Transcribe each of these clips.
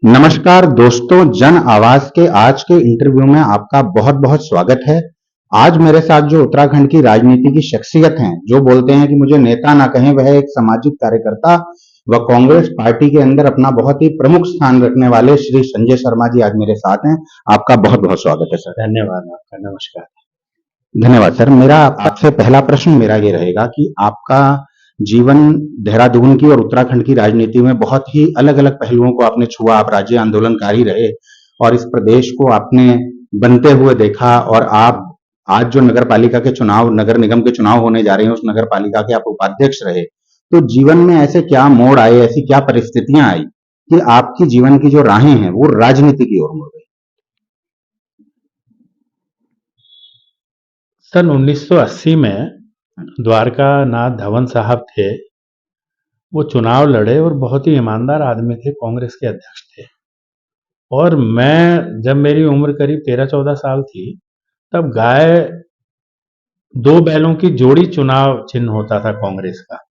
नमस्कार दोस्तों, जन आवाज के आज के इंटरव्यू में आपका बहुत बहुत स्वागत है। आज मेरे साथ जो उत्तराखंड की राजनीति की शख्सियत हैं, जो बोलते हैं कि मुझे नेता ना कहें, वह एक सामाजिक कार्यकर्ता व कांग्रेस पार्टी के अंदर अपना बहुत ही प्रमुख स्थान रखने वाले श्री संजय शर्मा जी आज मेरे साथ हैं। आपका बहुत बहुत स्वागत है सर। धन्यवाद आपका। नमस्कार। धन्यवाद सर। मेरा आपसे पहला प्रश्न मेरा ये रहेगा कि आपका जीवन देहरादून की और उत्तराखंड की राजनीति में बहुत ही अलग अलग पहलुओं को आपने छुआ। आप राज्य आंदोलनकारी रहे और इस प्रदेश को आपने बनते हुए देखा, और आप आज जो नगर पालिका के चुनाव, नगर निगम के चुनाव होने जा रहे हैं, उस नगर पालिका के आप उपाध्यक्ष रहे। तो जीवन में ऐसे क्या मोड़ आए, ऐसी क्या परिस्थितियां आई कि आपकी जीवन की जो राहें हैं वो राजनीति की ओर मुड़ गई? सन 1980 में द्वारका नाथ धवन साहब थे, वो चुनाव लड़े और बहुत ही ईमानदार आदमी थे, कांग्रेस के अध्यक्ष थे। और मैं, जब मेरी उम्र करीब 13-14 साल थी, तब गाय, दो बैलों की जोड़ी चुनाव चिन्ह होता था कांग्रेस का।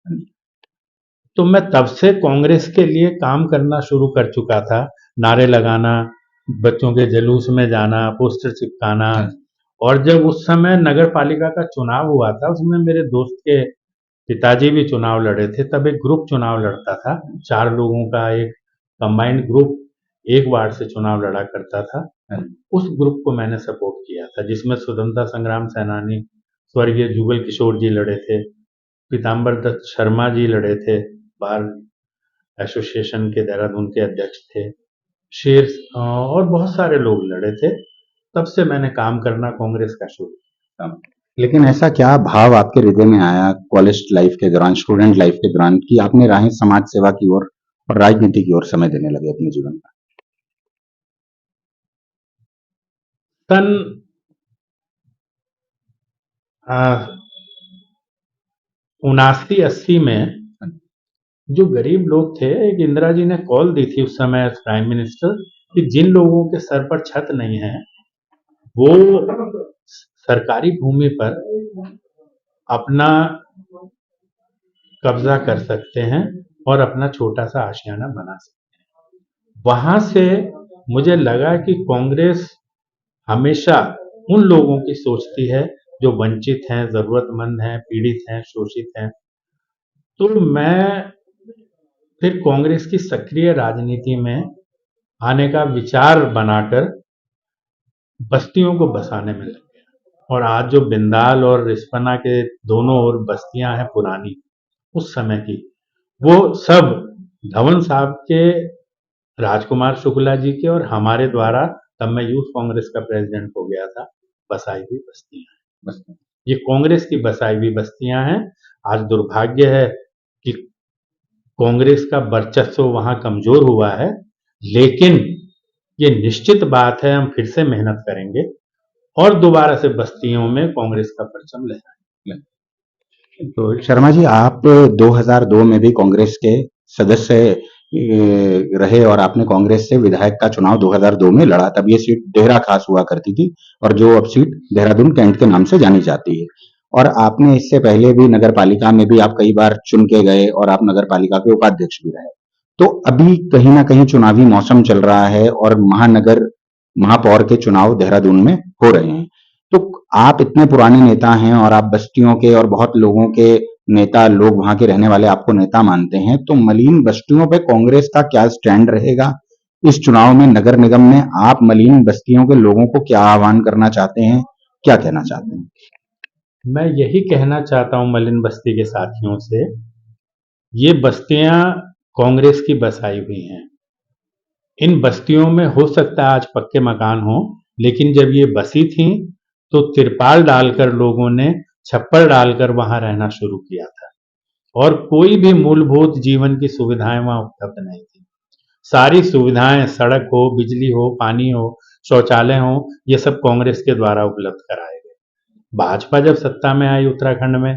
तो मैं तब से कांग्रेस के लिए काम करना शुरू कर चुका था। नारे लगाना, बच्चों के जुलूस में जाना, पोस्टर चिपकाना। और जब उस समय नगर पालिका का चुनाव हुआ था, उसमें मेरे दोस्त के पिताजी भी चुनाव लड़े थे। तब एक ग्रुप चुनाव लड़ता था, 4 लोगों का एक कंबाइंड ग्रुप एक वार्ड से चुनाव लड़ा करता था। उस ग्रुप को मैंने सपोर्ट किया था, जिसमें स्वतंत्रता संग्राम सेनानी स्वर्गीय जुगल किशोर जी लड़े थे, पीताम्बर दत्त शर्मा जी लड़े थे, बार एसोसिएशन के देहरादून के अध्यक्ष थे, शेर और बहुत सारे लोग लड़े थे। तब से मैंने काम करना कांग्रेस का शुरू किया। लेकिन ऐसा क्या भाव आपके हृदय में आया कॉलेज लाइफ के दौरान, स्टूडेंट लाइफ के दौरान, कि आपने राहें समाज सेवा की ओर और राजनीति की ओर समय देने लगे अपने जीवन में? सन 79-80 में जो गरीब लोग थे, एक इंदिरा जी ने कॉल दी थी उस समय प्राइम मिनिस्टर, कि जिन लोगों के सर पर छत नहीं है, वो सरकारी भूमि पर अपना कब्जा कर सकते हैं और अपना छोटा सा आशियाना बना सकते हैं। वहां से मुझे लगा कि कांग्रेस हमेशा उन लोगों की सोचती है जो वंचित हैं, जरूरतमंद हैं, पीड़ित हैं, शोषित हैं। तो मैं फिर कांग्रेस की सक्रिय राजनीति में आने का विचार बनाकर बस्तियों को बसाने में लग गया। और आज जो बिंदाल और रिस्पना के दोनों ओर बस्तियां हैं पुरानी, उस समय की, वो सब धवन साहब के, राजकुमार शुक्ला जी के और हमारे द्वारा, तब मैं यूथ कांग्रेस का प्रेसिडेंट हो गया था, बसाई हुई बस्तियां हैं। ये कांग्रेस की बसाई हुई बस्तियां हैं। आज दुर्भाग्य है कि कांग्रेस का वर्चस्व वहां कमजोर हुआ है, लेकिन ये निश्चित बात है, हम फिर से मेहनत करेंगे और दोबारा से बस्तियों में कांग्रेस का परचम लहराएंगे। तो शर्मा जी, आप 2002 में भी कांग्रेस के सदस्य रहे और आपने कांग्रेस से विधायक का चुनाव 2002 में लड़ा। तब ये सीट डेहरा खास हुआ करती थी और जो अब सीट देहरादून कैंट के नाम से जानी जाती है। और आपने इससे पहले भी नगर पालिका में भी आप कई बार चुन के गए और आप नगर पालिका के उपाध्यक्ष भी रहे। तो अभी कहीं ना कहीं चुनावी मौसम चल रहा है और महानगर महापौर के चुनाव देहरादून में हो रहे हैं। तो आप इतने पुराने नेता हैं और आप बस्तियों के और बहुत लोगों के नेता, लोग वहां के रहने वाले आपको नेता मानते हैं, तो मलिन बस्तियों पे कांग्रेस का क्या स्टैंड रहेगा इस चुनाव में? नगर निगम में आप मलिन बस्तियों के लोगों को क्या आह्वान करना चाहते हैं, क्या कहना चाहते हैं? मैं यही कहना चाहता हूं मलिन बस्ती के साथियों से, ये बस्तियां कांग्रेस की बसाई हुई हैं। इन बस्तियों में हो सकता है आज पक्के मकान हो, लेकिन जब ये बसी थी तो तिरपाल डालकर लोगों ने, छप्पर डालकर वहां रहना शुरू किया था, और कोई भी मूलभूत जीवन की सुविधाएं वहां उपलब्ध नहीं थी। सारी सुविधाएं, सड़क हो, बिजली हो, पानी हो, शौचालय हो, ये सब कांग्रेस के द्वारा उपलब्ध कराए गए। भाजपा जब सत्ता में आई उत्तराखंड में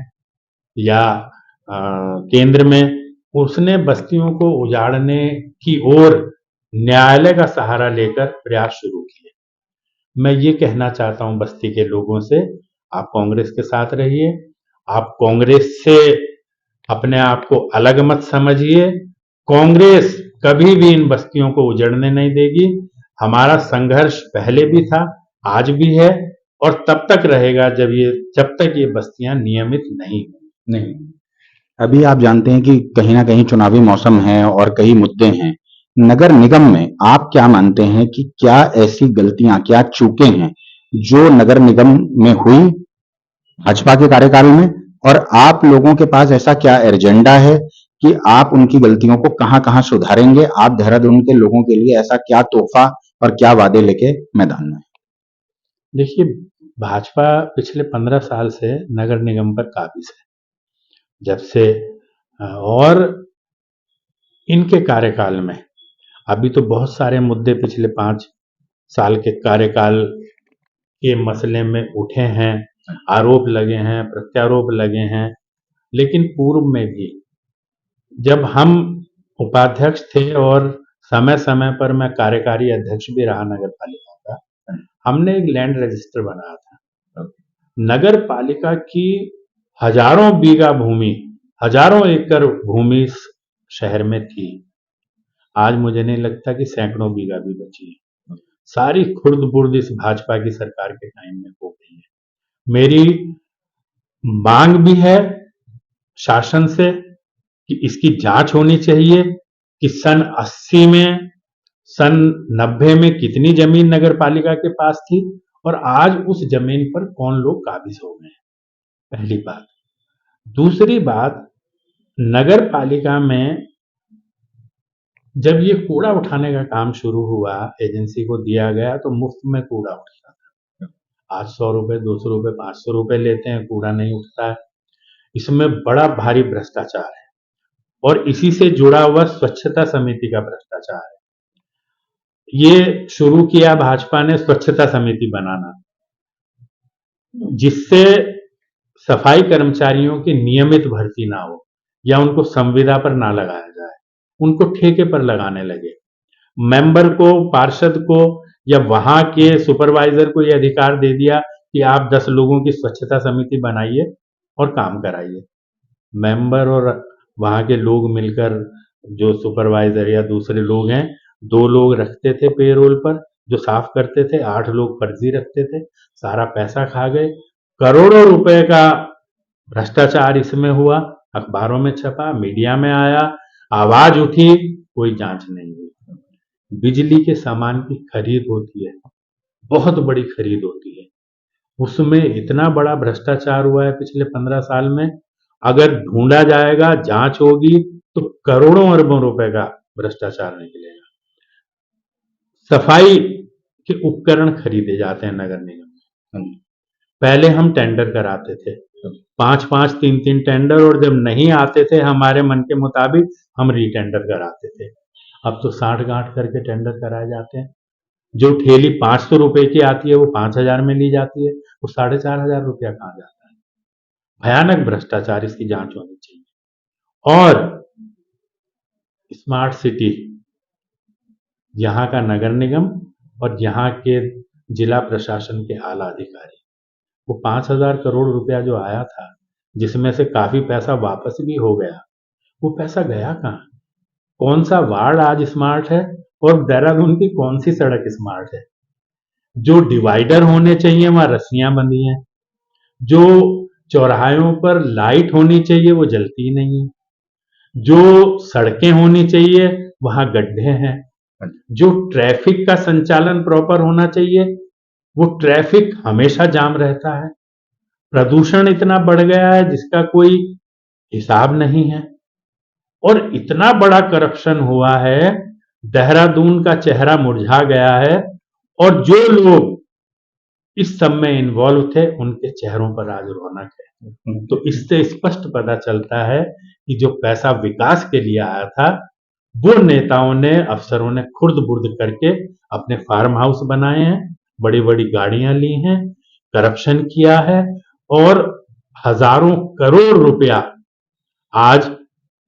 या केंद्र में, उसने बस्तियों को उजाड़ने की ओर न्यायालय का सहारा लेकर प्रयास शुरू किए। मैं ये कहना चाहता हूं बस्ती के लोगों से, आप कांग्रेस के साथ रहिए, आप कांग्रेस से अपने आप को अलग मत समझिए। कांग्रेस कभी भी इन बस्तियों को उजड़ने नहीं देगी। हमारा संघर्ष पहले भी था, आज भी है और तब तक रहेगा जब तक ये बस्तियां नियमित नहीं होंगी। नहीं, अभी आप जानते हैं कि कहीं ना कहीं चुनावी मौसम है और कई मुद्दे हैं। नगर निगम में आप क्या मानते हैं कि क्या ऐसी गलतियां, क्या चूकें हैं जो नगर निगम में हुई भाजपा के कार्यकाल में, और आप लोगों के पास ऐसा क्या एजेंडा है कि आप उनकी गलतियों को कहां कहां सुधारेंगे? आप देहरादून के लोगों के लिए ऐसा क्या तोहफा और क्या वादे लेके मैदान में हैं? देखिए, भाजपा पिछले 15 साल से नगर निगम पर काबिज है। जब से और इनके कार्यकाल में अभी तो बहुत सारे मुद्दे पिछले 5 साल के कार्यकाल के मसले में उठे हैं, आरोप लगे हैं, प्रत्यारोप लगे हैं। लेकिन पूर्व में भी जब हम उपाध्यक्ष थे और समय-समय पर मैं कार्यकारी अध्यक्ष भी रहा नगर पालिका का, हमने एक लैंड रजिस्टर बनाया था। नगर पालिका की हजारों बीघा भूमि, हजारों एकड़ भूमि शहर में थी। आज मुझे नहीं लगता कि सैकड़ों बीघा भी बची है। सारी खुर्द-बुर्द इस भाजपा की सरकार के टाइम में हो गई है। मेरी मांग भी है शासन से कि इसकी जांच होनी चाहिए कि सन 80 में, सन 90 में कितनी जमीन नगर पालिका के पास थी और आज उस जमीन पर कौन लोग काबिज हो गए हैं, पहली बात। दूसरी बात, नगर पालिका में जब ये कूड़ा उठाने का काम शुरू हुआ, एजेंसी को दिया गया तो मुफ्त में कूड़ा उठता था। आज 100 रुपए, 200 रुपए, 500 रुपए लेते हैं, कूड़ा नहीं उठता है। इसमें बड़ा भारी भ्रष्टाचार है और इसी से जुड़ा हुआ स्वच्छता समिति का भ्रष्टाचार है। ये शुरू किया भाजपा ने स्वच्छता समिति बनाना, जिससे सफाई कर्मचारियों की नियमित भर्ती ना हो या उनको संविदा पर ना लगाया जाए, उनको ठेके पर लगाने लगे। मेंबर को, पार्षद को या वहां के सुपरवाइजर को यह अधिकार दे दिया कि आप 10 लोगों की स्वच्छता समिति बनाइए और काम कराइए। मेंबर और वहां के लोग मिलकर, जो सुपरवाइजर या दूसरे लोग हैं, 2 लोग रखते थे पेरोल पर जो साफ करते थे, 8 लोग फर्जी रखते थे, सारा पैसा खा गए। करोड़ों रुपए का भ्रष्टाचार इसमें हुआ, अखबारों में छपा, मीडिया में आया, आवाज उठी, कोई जांच नहीं हुई। बिजली के सामान की खरीद होती है, बहुत बड़ी खरीद होती है, उसमें इतना बड़ा भ्रष्टाचार हुआ है पिछले 15 साल में। अगर ढूंढा जाएगा, जांच होगी तो करोड़ों अरबों रुपए का भ्रष्टाचार निकलेगा। सफाई के उपकरण खरीदे जाते हैं नगर निगम में। पहले हम टेंडर कराते थे, 5-5, 3-3 टेंडर, और जब नहीं आते थे हमारे मन के मुताबिक, हम रीटेंडर कराते थे। अब तो साठ गांठ करके टेंडर कराए जाते हैं। जो ठेली 500 रुपए की आती है वो 5,000 में ली जाती है, वो 4,500 रुपया कहाँ जाता है। भयानक भ्रष्टाचार, इसकी जांच होनी चाहिए। और स्मार्ट सिटी, यहाँ का नगर निगम और यहाँ के जिला प्रशासन के आला अधिकारी, वो 5,000 करोड़ रुपया जो आया था, जिसमें से काफी पैसा वापस भी हो गया, वो पैसा गया कहाँ? कौन सा वार्ड आज स्मार्ट है और देहरादून की कौन सी सड़क स्मार्ट है? जो डिवाइडर होने चाहिए वहां रस्सियां बंधी हैं, जो चौराहों पर लाइट होनी चाहिए वो जलती ही नहीं है, जो सड़कें होनी चाहिए वहां गड्ढे हैं, जो ट्रैफिक का संचालन प्रॉपर होना चाहिए वो ट्रैफिक हमेशा जाम रहता है। प्रदूषण इतना बढ़ गया है जिसका कोई हिसाब नहीं है और इतना बड़ा करप्शन हुआ है, देहरादून का चेहरा मुरझा गया है और जो लोग इस सब में इन्वॉल्व थे उनके चेहरों पर आज रौनक है। तो इससे स्पष्ट पता चलता है कि जो पैसा विकास के लिए आया था वो नेताओं ने, अफसरों ने खुर्द बुर्द करके अपने फार्म हाउस बनाए हैं, बड़ी बड़ी गाड़ियां ली हैं, करप्शन किया है और हजारों करोड़ रुपया आज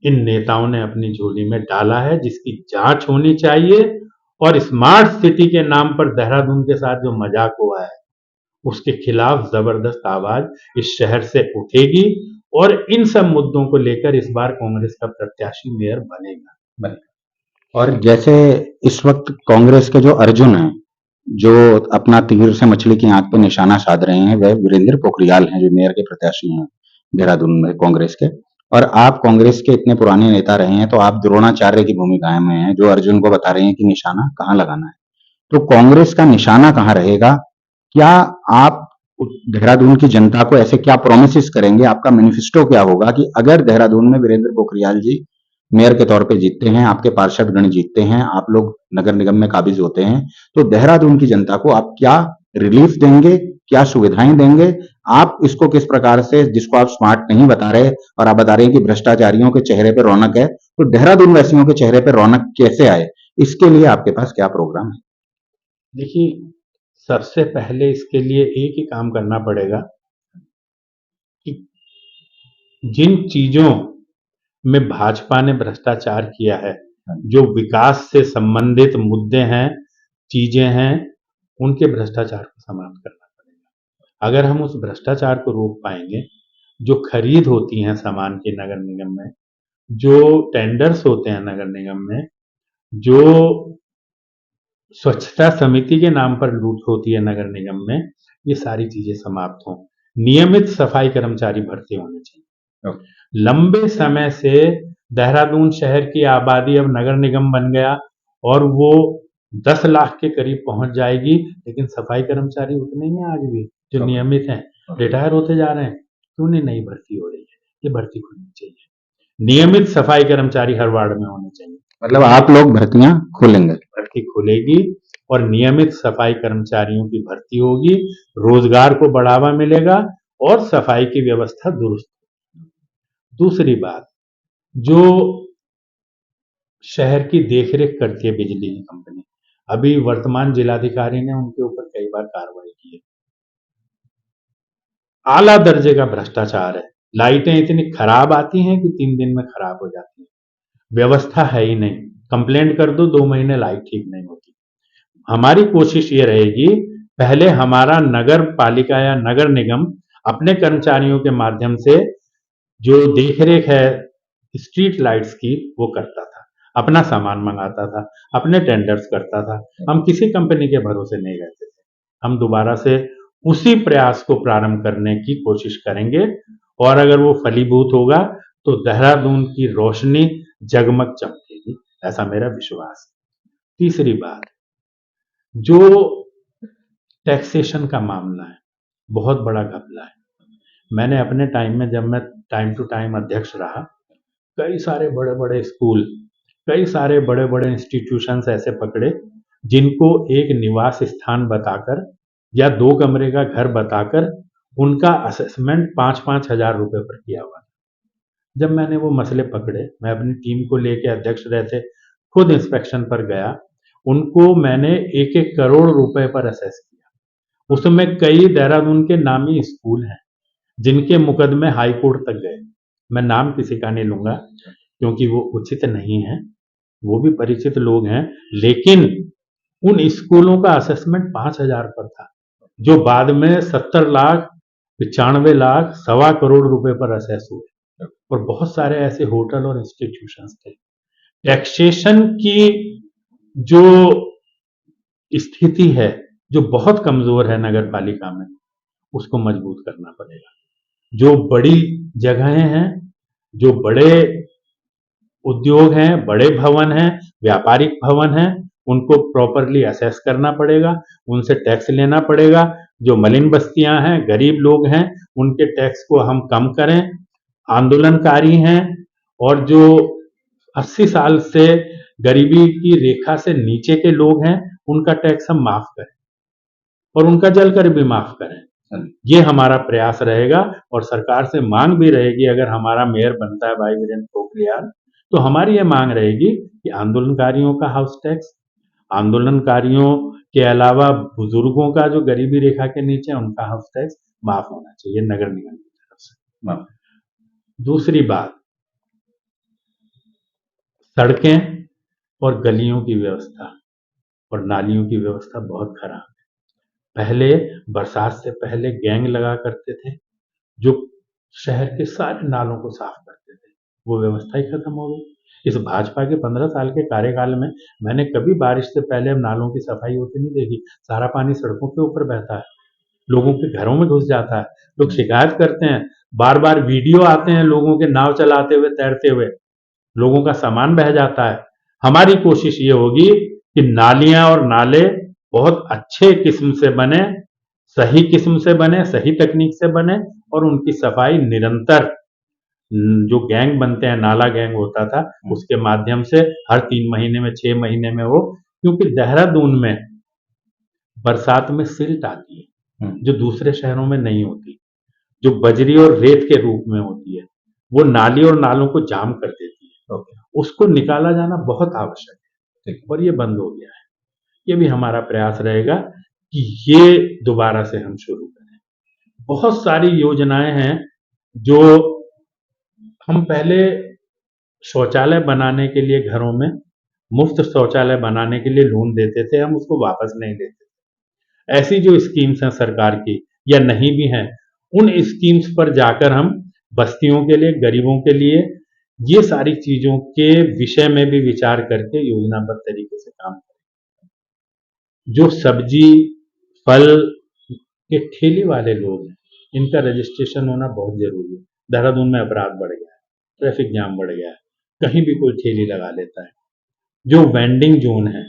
इन नेताओं ने अपनी झोली में डाला है, जिसकी जांच होनी चाहिए। और स्मार्ट सिटी के नाम पर देहरादून के साथ जो मजाक हुआ है उसके खिलाफ जबरदस्त आवाज इस शहर से उठेगी और इन सब मुद्दों को लेकर इस बार कांग्रेस का प्रत्याशी मेयर बनेगा। और जैसे इस वक्त कांग्रेस के जो अर्जुन हैं, जो अपना तीर से मछली की आंख पे निशाना साध रहे हैं, वह वीरेंद्र पोखरियाल हैं, जो मेयर के प्रत्याशी हैं देहरादून में कांग्रेस के। और आप कांग्रेस के इतने पुराने नेता रहे हैं, तो आप द्रोणाचार्य की भूमिका में हैं, जो अर्जुन को बता रहे हैं कि निशाना कहाँ लगाना है। तो कांग्रेस का निशाना कहाँ रहेगा? क्या आप देहरादून की जनता को ऐसे क्या प्रोमिस करेंगे? आपका मैनिफेस्टो क्या होगा कि अगर देहरादून में वीरेंद्र पोखरियाल जी मेयर के तौर पे जीतते हैं, आपके पार्षद गण जीतते हैं, आप लोग नगर निगम में काबिज होते हैं, तो देहरादून की जनता को आप क्या रिलीफ देंगे, क्या सुविधाएं देंगे? आप इसको किस प्रकार से, जिसको आप स्मार्ट नहीं बता रहे और आप बता रहे हैं कि भ्रष्टाचारियों के चेहरे पर रौनक है, तो देहरादून वासियों के चेहरे पर रौनक कैसे आए? इसके लिए आपके पास क्या प्रोग्राम है? देखिए, सबसे पहले इसके लिए एक ही काम करना पड़ेगा कि जिन चीज़ों में भाजपा ने भ्रष्टाचार किया है, जो विकास से संबंधित मुद्दे हैं, चीज़ें हैं, उनके भ्रष्टाचार को समाप्त करना पड़ेगा। अगर हम उस भ्रष्टाचार को रोक पाएँगे, जो खरीद होती है सामान की नगर निगम में, जो टेंडर्स होते हैं नगर निगम में, जो स्वच्छता समिति के नाम पर लूट होती है नगर निगम में, ये सारी चीज़ें समाप्त हों। नियमित सफाई कर्मचारी भर्ती होने चाहिए। लंबे समय से देहरादून शहर की आबादी अब नगर निगम बन गया और वो 10 लाख के करीब पहुंच जाएगी, लेकिन सफाई कर्मचारी उतने ही हैं आज भी जो नियमित हैं, रिटायर होते जा रहे हैं। क्यों नहीं भर्ती हो रही है? ये भर्ती खुलनी चाहिए। नियमित सफाई कर्मचारी हर वार्ड में होने चाहिए। मतलब आप लोग भर्तियां खोलेंगे? भर्ती खुलेगी और नियमित सफाई कर्मचारियों की भर्ती होगी, रोजगार को बढ़ावा मिलेगा और सफाई की व्यवस्था दुरुस्त। दूसरी बात, जो शहर की देखरेख करती है बिजली की कंपनी, अभी वर्तमान जिलाधिकारी ने उनके ऊपर कई बार कार्रवाई की है। आला दर्जे का भ्रष्टाचार है। लाइटें इतनी खराब आती हैं कि 3 दिन में खराब हो जाती हैं। व्यवस्था है ही नहीं। कंप्लेंट कर दो, 2 महीने लाइट ठीक नहीं होती। हमारी कोशिश ये रहेगी, पहले हमारा नगर पालिका या नगर निगम अपने कर्मचारियों के माध्यम से जो देखरेख है स्ट्रीट लाइट्स की, वो करता था, अपना सामान मंगाता था, अपने टेंडर्स करता था। हम किसी कंपनी के भरोसे नहीं रहते थे। हम दोबारा से उसी प्रयास को प्रारंभ करने की कोशिश करेंगे और अगर वो फलीभूत होगा तो देहरादून की रोशनी जगमग चमकेगी, ऐसा मेरा विश्वास है। तीसरी बात, जो टैक्सेशन का मामला है, बहुत बड़ा घपला है। मैंने अपने टाइम में, जब मैं टाइम टू टाइम अध्यक्ष रहा, कई सारे बड़े-बड़े स्कूल, कई सारे बड़े-बड़े इंस्टीट्यूशंस ऐसे पकड़े, जिनको एक निवास स्थान बताकर या 2 कमरे का घर बताकर उनका असेसमेंट 5-5 हज़ार रुपए पर किया हुआ। जब मैंने वो मसले पकड़े, मैं अपनी टीम को लेके, अध्यक्ष रहते, खुद इंस्पेक्शन पर गया, उनको मैंने 1-1 करोड़ रुपए पर असेस किया। उसमें कई देहरादून के नामी स्कूल हैं, जिनके मुकदमे हाई कोर्ट तक गए। मैं नाम किसी का नहीं लूँगा, क्योंकि वो उचित नहीं है, वो भी परिचित लोग हैं, लेकिन उन स्कूलों का असेसमेंट 5,000 पर था, जो बाद में 70 लाख, 95 लाख, सवा करोड़ रुपए पर असेस हुए। और बहुत सारे ऐसे होटल और इंस्टीट्यूशंस थे। टैक्सेशन की जो स्थिति है, जो बहुत कमजोर है नगर पालिका में, उसको मजबूत करना पड़ेगा। जो बड़ी जगहें हैं, जो बड़े उद्योग हैं, बड़े भवन हैं, व्यापारिक भवन हैं, उनको प्रॉपरली असेस करना पड़ेगा, उनसे टैक्स लेना पड़ेगा। जो मलिन बस्तियां हैं, गरीब लोग हैं, उनके टैक्स को हम कम करें। आंदोलनकारी हैं और जो 80 साल से गरीबी की रेखा से नीचे के लोग हैं, उनका टैक्स हम माफ करें और उनका जलकर भी माफ करें। ये हमारा प्रयास रहेगा और सरकार से मांग भी रहेगी, अगर हमारा मेयर बनता है भाई वीरेंद्र पोखरियाल, तो हमारी ये मांग रहेगी कि आंदोलनकारियों का हाउस टैक्स, आंदोलनकारियों के अलावा बुजुर्गों का जो गरीबी रेखा के नीचे है, उनका हाउस टैक्स माफ होना चाहिए नगर निगम की तरफ से। दूसरी बात, सड़कें और गलियों की व्यवस्था और नालियों की व्यवस्था बहुत खराब है। पहले बरसात से पहले गैंग लगा करते थे, जो शहर के सारे नालों को साफ करते थे। वो व्यवस्था ही खत्म हो गई। इस भाजपा के 15 साल के कार्यकाल में मैंने कभी बारिश से पहले नालों की सफाई होती नहीं देखी। सारा पानी सड़कों के ऊपर बहता है, लोगों के घरों में घुस जाता है। लोग शिकायत करते हैं, बार-बार वीडियो आते हैं लोगों के नाव चलाते हुए, तैरते हुए, लोगों का सामान बह जाता है। हमारी कोशिश ये होगी कि नालियां और नाले बहुत अच्छे किस्म से बने, सही किस्म से बने, सही तकनीक से बने और उनकी सफाई निरंतर जो गैंग बनते हैं, नाला गैंग होता था, उसके माध्यम से हर 3 महीने में, 6 महीने में हो, क्योंकि देहरादून में बरसात में सिल्ट आती है, जो दूसरे शहरों में नहीं होती, जो बजरी और रेत के रूप में होती है, वो नाली और नालों को जाम कर देती है। उसको निकाला जाना बहुत आवश्यक है और ये बंद हो गया है। ये भी हमारा प्रयास रहेगा कि ये दोबारा से हम शुरू करें। बहुत सारी योजनाएं हैं जो हम पहले शौचालय बनाने के लिए घरों में मुफ्त शौचालय बनाने के लिए लोन देते थे, हम उसको वापस नहीं देते। ऐसी जो स्कीम्स हैं सरकार की या नहीं भी हैं, उन स्कीम्स पर जाकर हम बस्तियों के लिए, गरीबों के लिए ये सारी चीजों के विषय में भी विचार करके योजनाबद्ध तरीके से काम करें। जो सब्जी फल के ठेले वाले लोग हैं, इनका रजिस्ट्रेशन होना बहुत जरूरी है। देहरादून में अपराध बढ़ गया है, ट्रैफिक जाम बढ़ गया है, कहीं भी कोई ठेली लगा लेता है। जो वेंडिंग जोन है,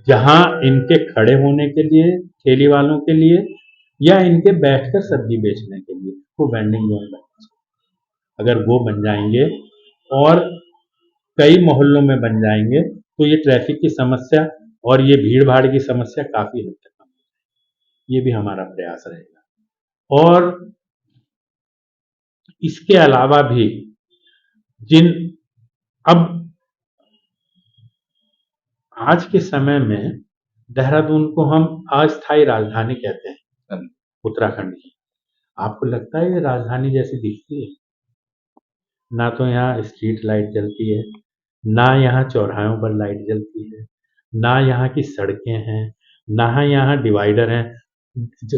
जहां इनके खड़े होने के लिए, ठेली वालों के लिए या इनके बैठकर सब्जी बेचने के लिए, वो वेंडिंग जोन बनना चाहिए। अगर वो बन जाएंगे और कई मोहल्लों में बन जाएंगे तो ये ट्रैफिक की समस्या और ये भीड़ भाड़ की समस्या काफी हद तक कम हो जाएगी। ये भी हमारा प्रयास रहेगा। और इसके अलावा भी जिन अब आज के समय में देहरादून को हम अस्थायी राजधानी कहते हैं उत्तराखंड की। आपको लगता है ये राजधानी जैसी दिखती है? ना तो यहाँ स्ट्रीट लाइट जलती है, ना यहाँ चौराहों पर लाइट जलती है, ना यहाँ की सड़कें हैं, ना यहाँ डिवाइडर हैं।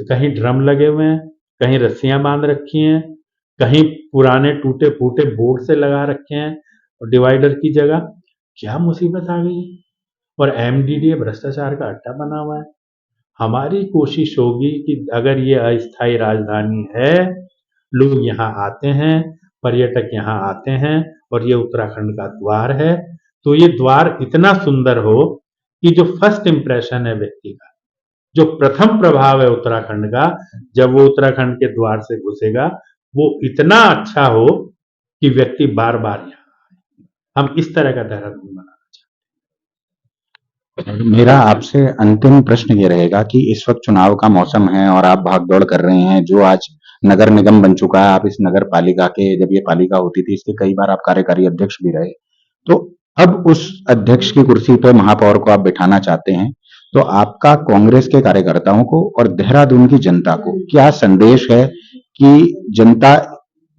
कहीं ड्रम लगे हुए हैं, कहीं रस्सियां बांध रखी हैं, कहीं पुराने टूटे फूटे बोर्ड से लगा रखे हैं और डिवाइडर की जगह। क्या मुसीबत आ गई है? और एमडीडीए भ्रष्टाचार का अड्डा बना हुआ है। हमारी कोशिश होगी कि अगर ये अस्थायी राजधानी है, लोग यहाँ आते हैं, पर्यटक यहाँ आते हैं और ये उत्तराखंड का द्वार है, तो ये द्वार इतना सुंदर हो कि जो फर्स्ट इंप्रेशन है व्यक्ति का, जो प्रथम प्रभाव है उत्तराखंड का, जब वो उत्तराखंड के द्वार से घुसेगा, वो इतना अच्छा हो कि व्यक्ति बार बार यहाँ आए। हम इस तरह का देहरादून बनाना और मेरा आपसे अंतिम प्रश्न ये रहेगा कि इस वक्त चुनाव का मौसम है और आप भागदौड़ कर रहे हैं, जो आज नगर निगम बन चुका है। आप इस नगर पालिका के, जब ये पालिका होती थी, इसके कई बार आप कार्यकारी अध्यक्ष भी रहे। तो अब उस अध्यक्ष की कुर्सी पे महापौर को आप बिठाना चाहते हैं, तो आपका कांग्रेस के कार्यकर्ताओं को और देहरादून की जनता को क्या संदेश है कि जनता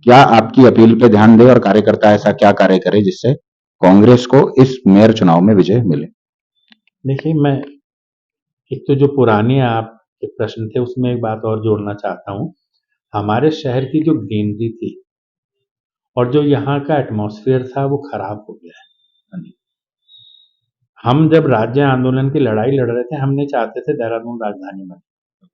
क्या आपकी अपील पे ध्यान दे और कार्यकर्ता ऐसा क्या कार्य करे जिससे कांग्रेस को इस मेयर चुनाव में विजय मिले? देखिए, मैं एक तो जो पुराने आपके प्रश्न थे उसमें एक बात और जोड़ना चाहता हूँ। हमारे शहर की जो ग्रीनरी थी और जो यहाँ का एटमॉस्फेयर था वो खराब हो गया है। हम जब राज्य आंदोलन की लड़ाई लड़ रहे थे, हम नहीं चाहते थे देहरादून राजधानी बने।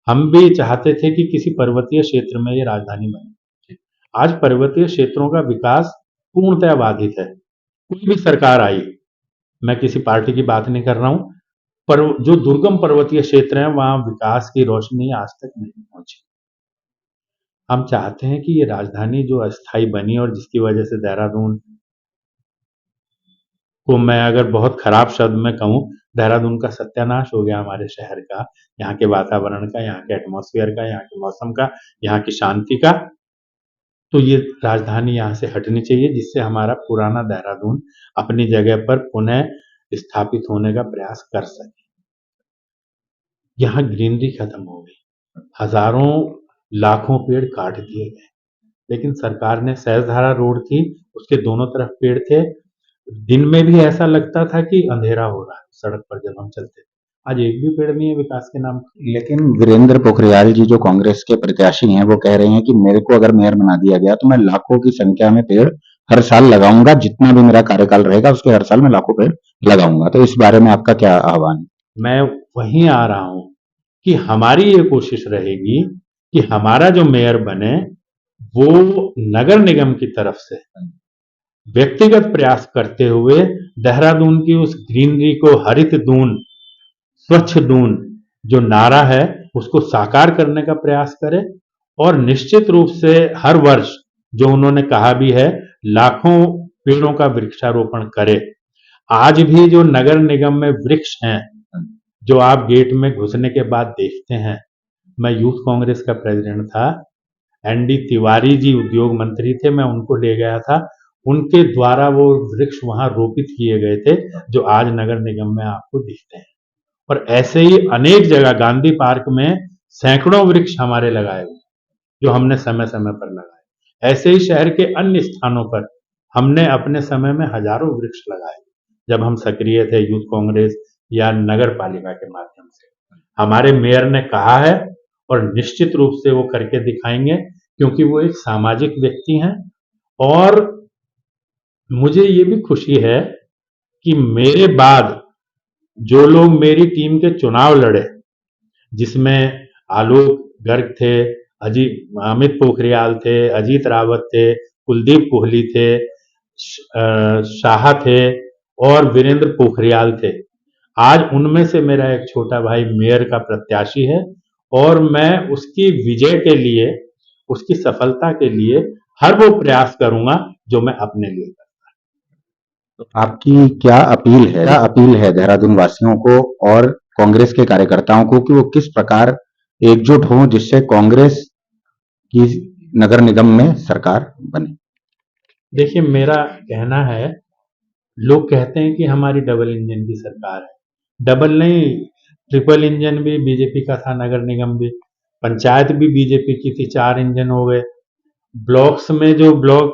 हम भी चाहते थे कि किसी पर्वतीय क्षेत्र में ये राजधानी बने। आज पर्वतीय क्षेत्रों का विकास पूर्णतः बाधित है। कोई भी सरकार आई, मैं किसी पार्टी की बात नहीं कर रहा हूँ, पर जो दुर्गम पर्वतीय क्षेत्र हैं वहां विकास की रोशनी आज तक नहीं पहुंची। हम चाहते हैं कि ये राजधानी जो अस्थायी बनी और जिसकी वजह से देहरादून को, मैं अगर बहुत खराब शब्द में कहूँ, देहरादून का सत्यानाश हो गया हमारे शहर का, यहाँ के वातावरण का, यहाँ के एटमॉस्फेयर का, यहाँ के मौसम का, यहाँ की शांति का। तो ये राजधानी यहाँ से हटनी चाहिए जिससे हमारा पुराना देहरादून अपनी जगह पर पुनः स्थापित होने का प्रयास कर सके। यहाँ ग्रीनरी खत्म हो गई, हजारों लाखों पेड़ काट दिए गए, लेकिन सरकार ने, सहजधारा रोड थी, उसके दोनों तरफ पेड़ थे। दिन में भी ऐसा लगता था कि अंधेरा हो रहा है सड़क पर जब हम चलते थे। आज एक भी पेड़ नहीं है विकास के नाम पर। लेकिन वीरेंद्र पोखरियाल जी जो कांग्रेस के प्रत्याशी हैं, वो कह रहे हैं कि मेरे को अगर मेयर बना दिया गया तो मैं लाखों की संख्या में पेड़ हर साल लगाऊंगा, जितना भी मेरा कार्यकाल रहेगा उसके हर साल मैं लाखों पेड़ लगाऊंगा। तो इस बारे में आपका क्या आह्वान है? मैं वहीं आ रहा हूं कि हमारी ये कोशिश रहेगी कि हमारा जो मेयर बने वो नगर निगम की तरफ से व्यक्तिगत प्रयास करते हुए देहरादून की उस ग्रीनरी को, हरित दून, स्वच्छ दून जो नारा है उसको साकार करने का प्रयास करे, और निश्चित रूप से हर वर्ष जो उन्होंने कहा भी है, लाखों पेड़ों का वृक्षारोपण करे। आज भी जो नगर निगम में वृक्ष हैं, जो आप गेट में घुसने के बाद देखते हैं, मैं यूथ कांग्रेस का प्रेसिडेंट था, एनडी तिवारी जी उद्योग मंत्री थे, मैं उनको ले गया था, उनके द्वारा वो वृक्ष वहां रोपित किए गए थे जो आज नगर निगम में आपको दिखते हैं। और ऐसे ही अनेक जगह गांधी पार्क में सैकड़ों वृक्ष हमारे लगाए हुए जो हमने समय समय पर लगाए। ऐसे ही शहर के अन्य स्थानों पर हमने अपने समय में हजारों वृक्ष लगाए जब हम सक्रिय थे यूथ कांग्रेस या नगर पालिका के माध्यम से। हमारे मेयर ने कहा है और निश्चित रूप से वो करके दिखाएंगे, क्योंकि वो एक सामाजिक व्यक्ति हैं। और मुझे ये भी खुशी है कि मेरे बाद जो लोग मेरी टीम के चुनाव लड़े, जिसमें आलोक गर्ग थे, अमित पोखरियाल थे, अजीत रावत थे, कुलदीप कोहली थे, शाह थे और वीरेंद्र पोखरियाल थे। आज उनमें से मेरा एक छोटा भाई मेयर का प्रत्याशी है और मैं उसकी विजय के लिए, उसकी सफलता के लिए हर वो प्रयास करूंगा जो मैं अपने लिए करता। तो आपकी क्या अपील है देहरादून वासियों को और कांग्रेस के कार्यकर्ताओं को कि वो किस प्रकार एकजुट हों जिससे कांग्रेस की नगर निगम में सरकार बने? देखिए, मेरा कहना है, लोग कहते हैं कि हमारी डबल इंजन की सरकार है। डबल नहीं, ट्रिपल इंजन भी बीजेपी का था, नगर निगम भी, पंचायत भी बीजेपी की थी, 4 इंजन हो गए। ब्लॉक्स में जो ब्लॉक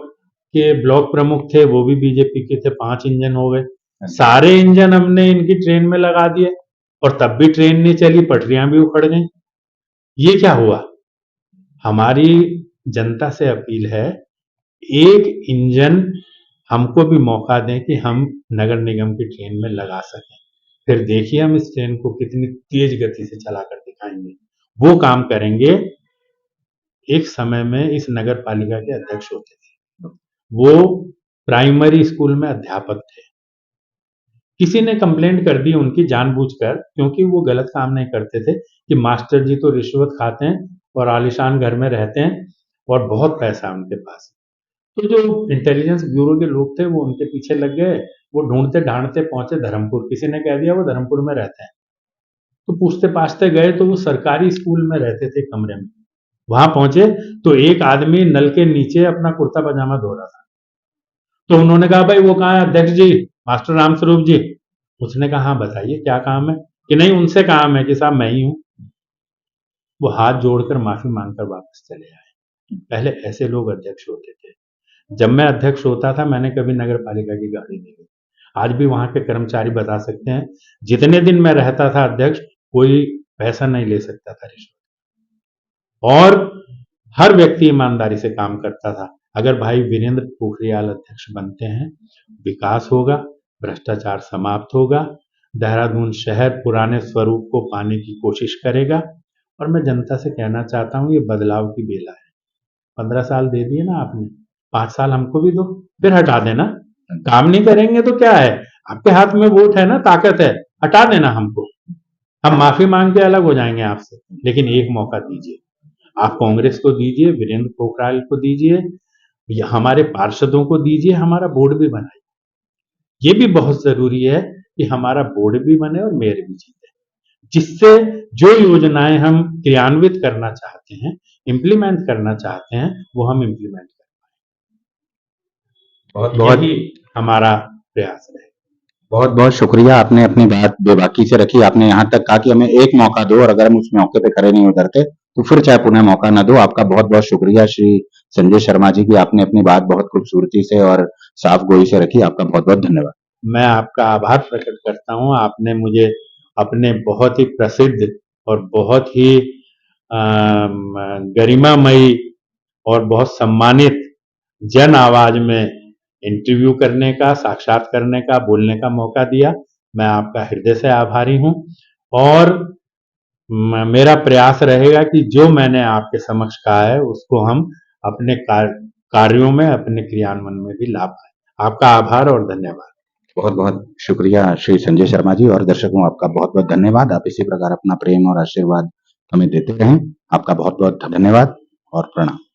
के ब्लॉक प्रमुख थे वो भी बीजेपी के थे, 5 इंजन हो गए। सारे इंजन हमने इनकी ट्रेन में लगा दिए और तब भी ट्रेन नहीं चली, पटरियां भी उखड़ गई। ये क्या हुआ? हमारी जनता से अपील है, एक इंजन हमको भी मौका दें कि हम नगर निगम की ट्रेन में लगा सकें। फिर देखिए हम इस ट्रेन को कितनी तेज गति से चलाकर दिखाएंगे। वो काम करेंगे। एक समय में इस नगर पालिका के अध्यक्ष होते थे, वो प्राइमरी स्कूल में अध्यापक थे। किसी ने कंप्लेंट कर दी उनकी जानबूझकर, क्योंकि वो गलत काम नहीं करते थे, कि मास्टर जी तो रिश्वत खाते हैं और आलीशान घर में रहते हैं और बहुत पैसा है उनके पास। तो जो इंटेलिजेंस ब्यूरो के लोग थे वो उनके पीछे लग गए। वो ढूंढते ढांढते पहुंचे धर्मपुर, किसी ने कह दिया वो धर्मपुर में रहते हैं। तो पूछते पाछते गए तो वो सरकारी स्कूल में रहते थे, कमरे में। वहां पहुंचे तो एक आदमी नल के नीचे अपना कुर्ता पजामा धो रहा था। तो उन्होंने कहा, भाई वो कहाँ है अध्यक्ष जी, मास्टर रामस्वरूप जी? उसने कहा, हाँ बताइए क्या काम है? कि नहीं, उनसे काम है। कि साहब मैं ही हूं। वो हाथ जोड़कर माफी मांगकर वापस चले आए। पहले ऐसे लोग अध्यक्ष होते थे। जब मैं अध्यक्ष होता था मैंने कभी नगर पालिका की गाड़ी नहीं ली। आज भी वहां के कर्मचारी बता सकते हैं, जितने दिन मैं रहता था अध्यक्ष, कोई पैसा नहीं ले सकता था रिश्वत, और हर व्यक्ति ईमानदारी से काम करता था। अगर भाई वीरेंद्र पोखरियाल अध्यक्ष बनते हैं, विकास होगा, भ्रष्टाचार समाप्त होगा, देहरादून शहर पुराने स्वरूप को पाने की कोशिश करेगा। और मैं जनता से कहना चाहता हूं, ये बदलाव की बेला है। 15 साल दे दिए ना आपने, 5 साल हमको भी दो, फिर हटा देना। काम नहीं करेंगे तो क्या है, आपके हाथ में वोट है ना, ताकत है, हटा देना हमको। हम माफी मांग के अलग हो जाएंगे आपसे, लेकिन एक मौका दीजिए। आप कांग्रेस को दीजिए, वीरेंद्र पोखरियाल को दीजिए, या हमारे पार्षदों को दीजिए, हमारा बोर्ड भी बनाइए। ये भी बहुत जरूरी है कि हमारा बोर्ड भी बने और मेयर भी जीते, जिससे जो योजनाएं हम क्रियान्वित करना चाहते हैं, इम्प्लीमेंट करना चाहते हैं, वो हम इम्प्लीमेंट कर बहुत पाए। बहुत यही हमारा प्रयास है। बहुत बहुत शुक्रिया, आपने अपनी बात बेबाकी से रखी। आपने यहाँ तक कहा कि हमें एक मौका दो और अगर हम उस मौके पे खड़े नहीं उतरते तो फिर चाहे पुनः मौका ना दो। आपका बहुत बहुत शुक्रिया श्री संजय शर्मा जी की, आपने अपनी बात बहुत खूबसूरती से और साफ गोई से रखी। आपका बहुत बहुत धन्यवाद। मैं आपका आभार प्रकट करता हूं। आपने मुझे अपने बहुत ही प्रसिद्ध और बहुत ही गरिमामयी और बहुत सम्मानित जन आवाज में इंटरव्यू करने का, साक्षात करने का, बोलने का मौका दिया। मैं आपका हृदय से आभारी हूँ और मेरा प्रयास रहेगा कि जो मैंने आपके समक्ष कहा है उसको हम अपने कार्यों में, अपने क्रियान्वयन में भी ला पाए। आपका आभार और धन्यवाद। बहुत बहुत शुक्रिया श्री संजय शर्मा जी, और दर्शकों आपका बहुत बहुत धन्यवाद। आप इसी प्रकार अपना प्रेम और आशीर्वाद हमें देते रहें। आपका बहुत बहुत धन्यवाद और प्रणाम।